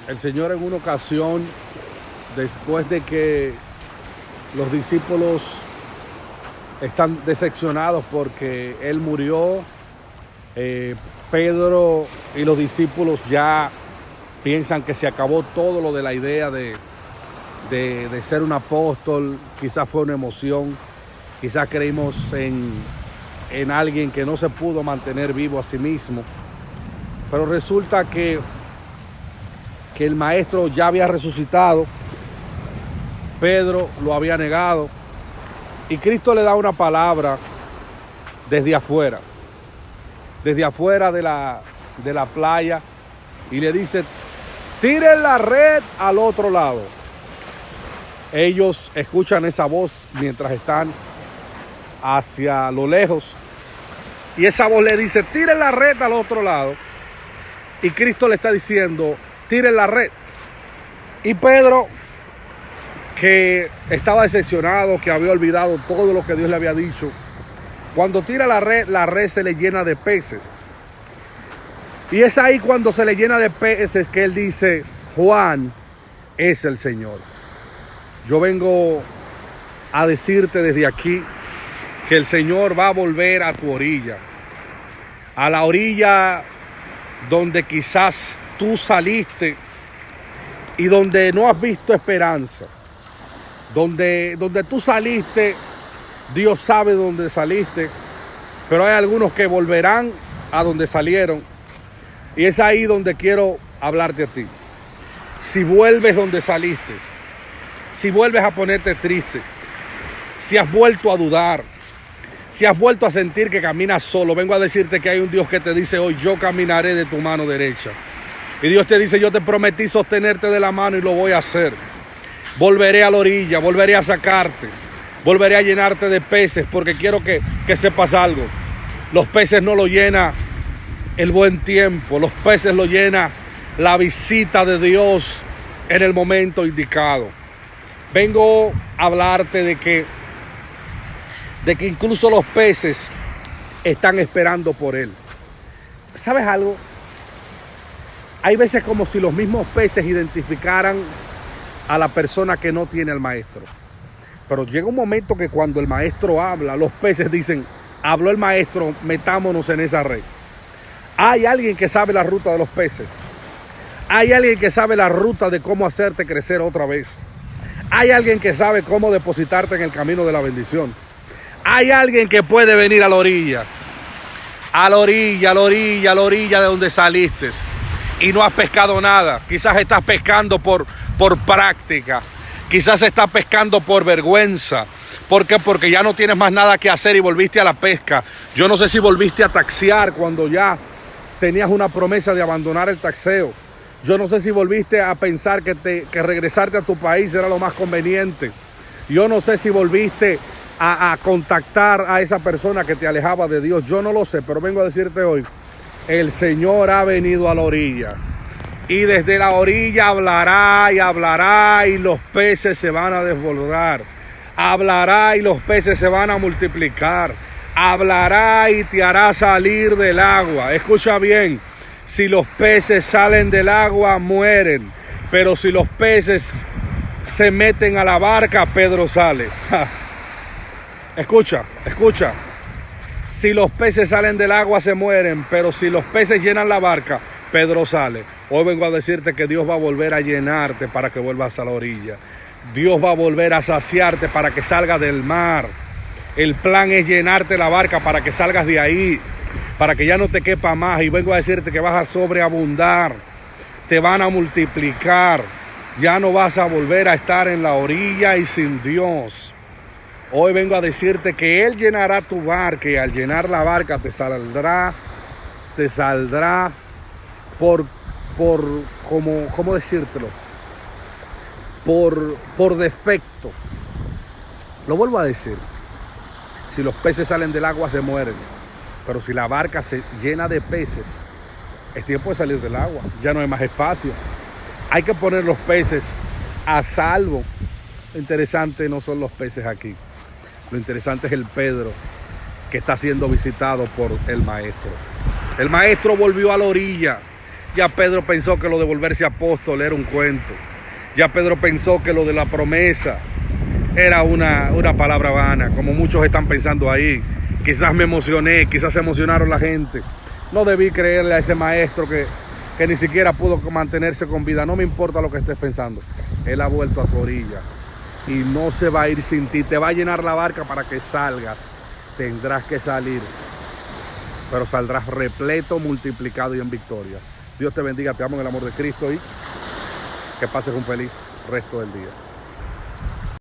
El Señor en una ocasión, después de que los discípulos están decepcionados porque Él murió, Pedro y los discípulos ya piensan que se acabó todo lo de la idea de ser un apóstol. Quizás fue una emoción, quizás creímos en alguien que no se pudo mantener vivo a sí mismo, pero resulta que el maestro ya había resucitado, Pedro lo había negado y Cristo le da una palabra desde afuera de la playa, y le dice: tiren la red al otro lado. Ellos escuchan esa voz mientras están hacia lo lejos, y esa voz le dice: tiren la red al otro lado. Y Cristo le está diciendo: tiren la red. Y Pedro, que estaba decepcionado, que había olvidado todo lo que Dios le había dicho, cuando tira la red se le llena de peces. Y es ahí cuando se le llena de peces que él dice: Juan es el Señor. Yo vengo a decirte desde aquí que el Señor va a volver a tu orilla, a la orilla donde quizás tú saliste y donde no has visto esperanza, donde tú saliste. Dios sabe dónde saliste, pero hay algunos que volverán a donde salieron, y es ahí donde quiero hablarte a ti. Si vuelves donde saliste, si vuelves a ponerte triste, si has vuelto a dudar, si has vuelto a sentir que caminas solo, vengo a decirte que hay un Dios que te dice hoy: yo caminaré de tu mano derecha. Y Dios te dice: yo te prometí sostenerte de la mano y lo voy a hacer. Volveré a la orilla, volveré a sacarte, volveré a llenarte de peces, porque quiero que sepas algo. Los peces no lo llena el buen tiempo, los peces lo llena la visita de Dios en el momento indicado. Vengo a hablarte de que incluso los peces están esperando por Él. ¿Sabes algo? Hay veces como si los mismos peces identificaran a la persona que no tiene al maestro. Pero llega un momento que cuando el maestro habla, los peces dicen: habló el maestro, metámonos en esa red. Hay alguien que sabe la ruta de los peces. Hay alguien que sabe la ruta de cómo hacerte crecer otra vez. Hay alguien que sabe cómo depositarte en el camino de la bendición. Hay alguien que puede venir a la orilla. A la orilla de donde saliste y no has pescado nada. Quizás estás pescando por práctica. Quizás estás pescando por vergüenza. ¿Por qué? Porque ya no tienes más nada que hacer y volviste a la pesca. Yo no sé si volviste a taxiar cuando ya tenías una promesa de abandonar el taxeo. Yo no sé si volviste a pensar que regresarte a tu país era lo más conveniente. Yo no sé si volviste a contactar a esa persona que te alejaba de Dios. Yo no lo sé, pero vengo a decirte hoy: el Señor ha venido a la orilla. Y desde la orilla hablará y hablará, y los peces se van a desbordar. Hablará y los peces se van a multiplicar. Hablará y te hará salir del agua. Escucha bien: si los peces salen del agua, mueren. Pero si los peces se meten a la barca, Pedro sale. Escucha. Si los peces salen del agua, se mueren. Pero si los peces llenan la barca, Pedro sale. Hoy vengo a decirte que Dios va a volver a llenarte para que vuelvas a la orilla. Dios va a volver a saciarte para que salgas del mar. El plan es llenarte la barca para que salgas de ahí, para que ya no te quepa más. Y vengo a decirte que vas a sobreabundar, te van a multiplicar. Ya no vas a volver a estar en la orilla y sin Dios. Hoy vengo a decirte que Él llenará tu barca, y al llenar la barca te saldrá ¿cómo decírtelo? Por defecto. Lo vuelvo a decir: si los peces salen del agua, se mueren. Pero si la barca se llena de peces, es tiempo de salir del agua. Ya no hay más espacio. Hay que poner los peces a salvo. Lo interesante no son los peces aquí. Lo interesante es el Pedro que está siendo visitado por el maestro. El maestro volvió a la orilla. Ya Pedro pensó que lo de volverse apóstol era un cuento. Ya Pedro pensó que lo de la promesa era una palabra vana, como muchos están pensando ahí. Quizás me emocioné, quizás se emocionaron la gente. No debí creerle a ese maestro que ni siquiera pudo mantenerse con vida. No me importa lo que estés pensando. Él ha vuelto a tu orilla y no se va a ir sin ti. Te va a llenar la barca para que salgas. Tendrás que salir, pero saldrás repleto, multiplicado y en victoria. Dios te bendiga, te amo en el amor de Cristo y que pases un feliz resto del día.